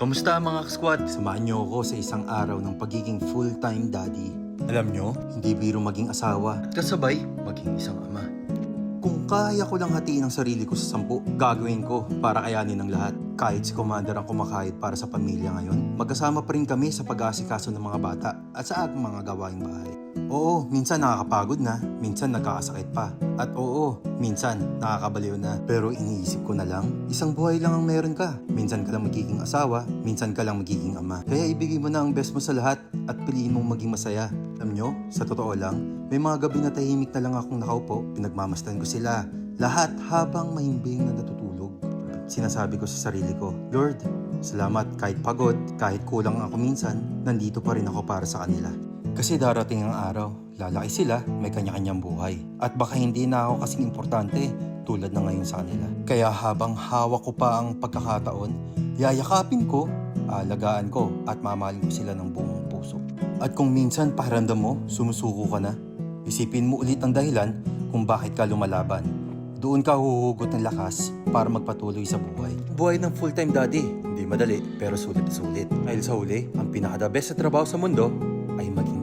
Kamusta mga squad? Samahan niyo ako sa isang araw ng pagiging full-time daddy. Alam nyo, hindi biro maging asawa at kasabay maging isang ama. Kung kaya ko lang hatiin ang sarili ko sa 10, gagawin ko para kayanin ng lahat. Kahit si Commander ang kumakahit para sa pamilya ngayon, magkasama pa rin kami sa pag-aasikaso ng mga bata at sa ating mga gawaing bahay. Oo, minsan nakakapagod na, minsan nagkakasakit pa. At oo, minsan nakakabaliw na. Pero iniisip ko na lang, isang buhay lang ang meron ka. Minsan ka lang magiging asawa, minsan ka lang magiging ama. Kaya ibigay mo na ang best mo sa lahat at piliin mong maging masaya. Alam nyo, sa totoo lang, may mga gabi na tahimik na lang akong nakaupo, pinagmamasdan ko sila. Lahat habang mahimbing na natutulog. Sinasabi ko sa sarili ko, Lord, salamat kahit pagod, kahit kulang ako minsan, nandito pa rin ako para sa kanila. Kasi darating ang araw, lalaki sila, may kanya-kanyang buhay. At baka hindi na ako kasing importante tulad na ngayon sa kanila. Kaya habang hawak ko pa ang pagkakataon, yayakapin ko, alagaan ko at mamahalin ko sila ng buong puso. At kung minsan pakiramdam mo, sumusuko ka na, isipin mo ulit ang dahilan kung bakit ka lumalaban. Doon ka huhugot ng lakas para magpatuloy sa buhay. Buhay ng full-time daddy, hindi madali pero sulit-sulit. Dahil sa huli, ang pinaka-the best sa trabaho sa mundo ay maging